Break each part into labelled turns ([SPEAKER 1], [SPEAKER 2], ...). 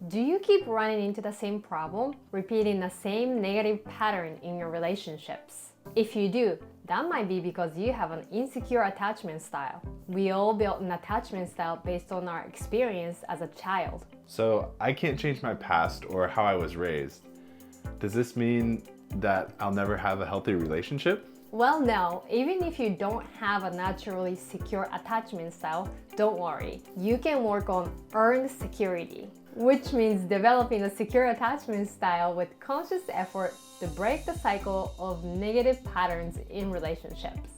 [SPEAKER 1] Do you keep running into the same problem, repeating the same negative pattern in your relationships? If you do, that might be because you have an insecure attachment style. We all built an attachment style based on our experience as a child.
[SPEAKER 2] So I can't change my past or how I was raised. Does this mean that I'll never have a healthy relationship?
[SPEAKER 1] Well, no, even if you don't have a naturally secure attachment style, don't worry. You can work on earned security, which means developing a secure attachment style with conscious effort to break the cycle of negative patterns in relationships.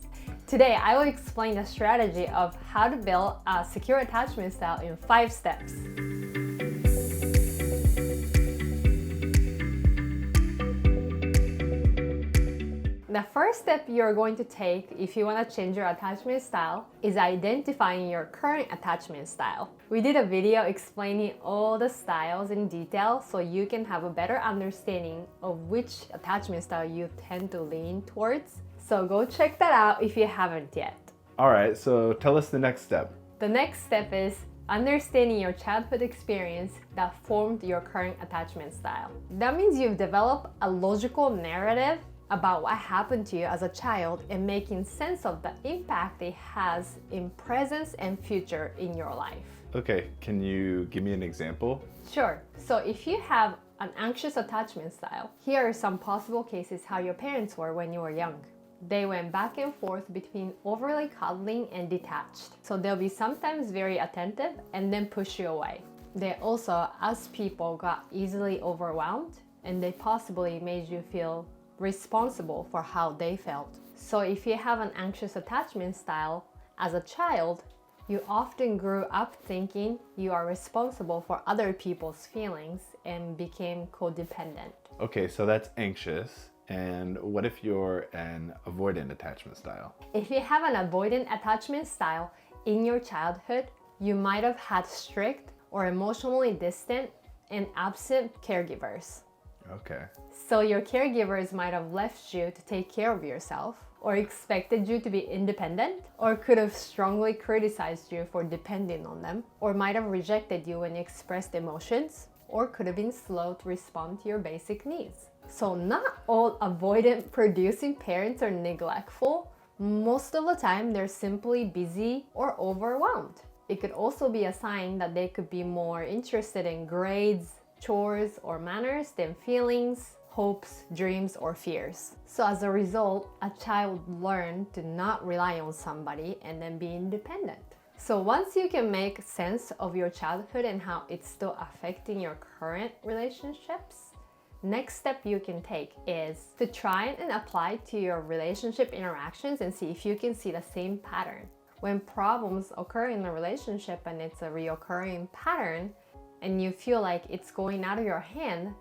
[SPEAKER 1] Today, I will explain the strategy of how to build a secure attachment style in 5 steps. The first step you're going to take if you want to change your attachment style is identifying your current attachment style. We did a video explaining all the styles in detail so you can have a better understanding of which attachment style you tend to lean towards. So go check that out if you haven't yet.
[SPEAKER 2] All right, so tell us the next step.
[SPEAKER 1] The next step is understanding your childhood experience that formed your current attachment style. That means you've developed a logical narrative about what happened to you as a child and making sense of the impact it has in present and future in your life.
[SPEAKER 2] Okay, can you give me an example?
[SPEAKER 1] Sure. So if you have an anxious attachment style, here are some possible cases how your parents were when you were young. They went back and forth between overly cuddling and detached. So they'll be sometimes very attentive and then push you away. They also, as people, got easily overwhelmed and they possibly made you feel responsible for how they felt. So if you have an anxious attachment style as a child, you often grew up thinking you are responsible for other people's feelings and became codependent.
[SPEAKER 2] Okay, so that's anxious. And what if you're an avoidant attachment style?
[SPEAKER 1] If you have an avoidant attachment style in your childhood, you might have had strict or emotionally distant and absent caregivers.
[SPEAKER 2] Okay.
[SPEAKER 1] So your caregivers might have left you to take care of yourself, or expected you to be independent, or could have strongly criticized you for depending on them, or might have rejected you when you expressed emotions, or could have been slow to respond to your basic needs. So not all avoidant producing parents are neglectful. Most of the time they're simply busy or overwhelmed. It could also be a sign that they could be more interested in grades, chores, or manners than feelings, hopes, dreams, or fears. So as a result, a child learned to not rely on somebody and then be independent. So once you can make sense of your childhood and how it's still affecting your current relationships, next step you can take is to try and apply to your relationship interactions and see if you can see the same pattern. When problems occur in a relationship and it's a reoccurring pattern, and you feel like it's going out of your hand,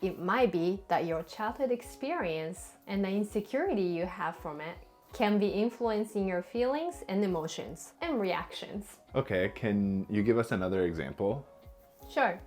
[SPEAKER 1] it might be that your childhood experience and the insecurity you have from it can be influencing your feelings and emotions and reactions.
[SPEAKER 2] Okay, can you give us another example?
[SPEAKER 1] Sure.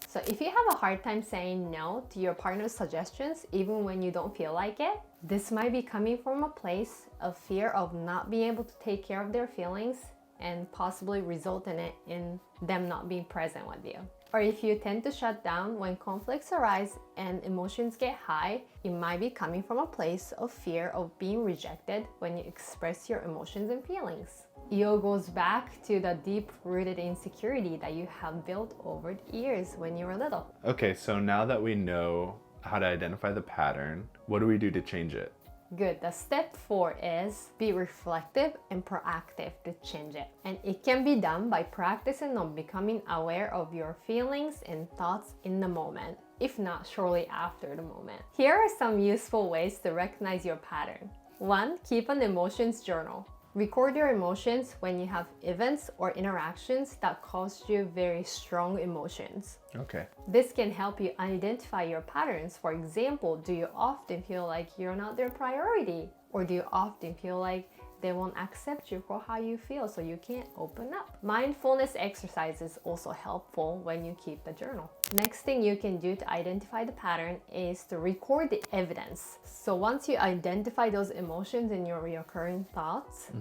[SPEAKER 1] So if you have a hard time saying no to your partner's suggestions even when you don't feel like it, this might be coming from a place of fear of not being able to take care of their feelings and possibly result in them not being present with you. Or if you tend to shut down when conflicts arise and emotions get high, it might be coming from a place of fear of being rejected when you express your emotions and feelings. It all goes back to the deep-rooted insecurity that you have built over the years when you were little.
[SPEAKER 2] Okay, so now that we know how to identify the pattern, what do we do to change it?
[SPEAKER 1] Good. The step 4 is be reflective and proactive to change it. And it can be done by practicing on becoming aware of your feelings and thoughts in the moment, if not shortly after the moment. Here are some useful ways to recognize your pattern. 1. Keep an emotions journal. Record your emotions when you have events or interactions that cause you very strong emotions.
[SPEAKER 2] Okay.
[SPEAKER 1] This can help you identify your patterns. For example, do you often feel like you're not their priority? Or do you often feel like they won't accept you for how you feel, so you can't open up? Mindfulness exercise is also helpful when you keep the journal. Next thing you can do to identify the pattern is to record the evidence. So once you identify those emotions in your recurring thoughts,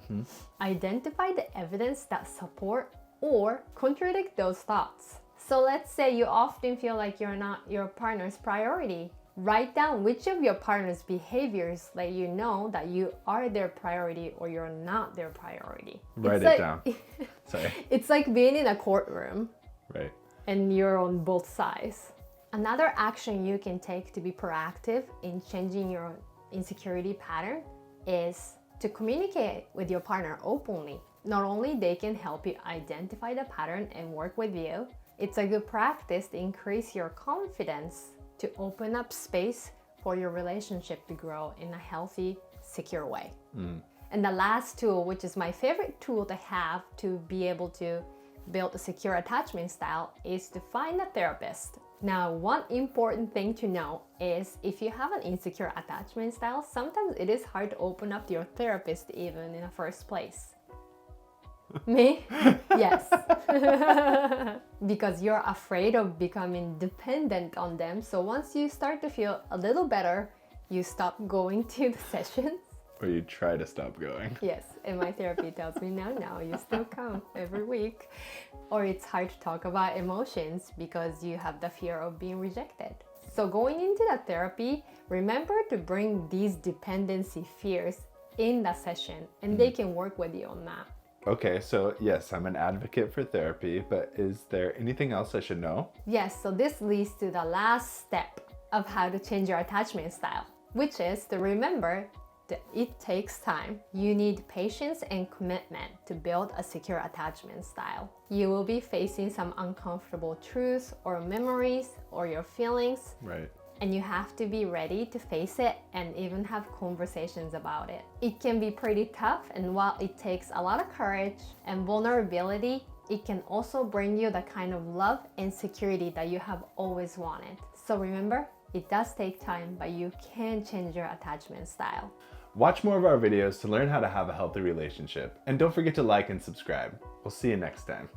[SPEAKER 1] identify the evidence that support or contradict those thoughts. So let's say you often feel like you're not your partner's priority. Write down which of your partner's behaviors let you know that you are their priority or you're not their priority.
[SPEAKER 2] Write it down. Sorry.
[SPEAKER 1] It's like being in a courtroom.
[SPEAKER 2] Right.
[SPEAKER 1] And you're on both sides. Another action you can take to be proactive in changing your insecurity pattern is to communicate with your partner openly. Not only they can help you identify the pattern and work with you, it's a good practice to increase your confidence to open up space for your relationship to grow in a healthy, secure way. And the last tool, which is my favorite tool to have to be able to build a secure attachment style, is to find a therapist. Now, one important thing to know is if you have an insecure attachment style, sometimes it is hard to open up to your therapist even in the first place. Me? Yes. Because you're afraid of becoming dependent on them. So once you start to feel a little better, you stop going to the sessions.
[SPEAKER 2] Or you try to stop going.
[SPEAKER 1] Yes, and my therapy tells me no, you still come every week. Or it's hard to talk about emotions because you have the fear of being rejected. So going into the therapy, remember to bring these dependency fears in the session and they can work with you on that.
[SPEAKER 2] Okay, so yes, I'm an advocate for therapy, but is there anything else I should know?
[SPEAKER 1] Yes, so this leads to the last step of how to change your attachment style, which is to remember that it takes time. You need patience and commitment to build a secure attachment style. You will be facing some uncomfortable truths or memories or your feelings.
[SPEAKER 2] Right.
[SPEAKER 1] And you have to be ready to face it and even have conversations about it. It can be pretty tough, and while it takes a lot of courage and vulnerability, it can also bring you the kind of love and security that you have always wanted. So remember, it does take time, but you can change your attachment style.
[SPEAKER 2] Watch more of our videos to learn how to have a healthy relationship. And don't forget to like and subscribe. We'll see you next time.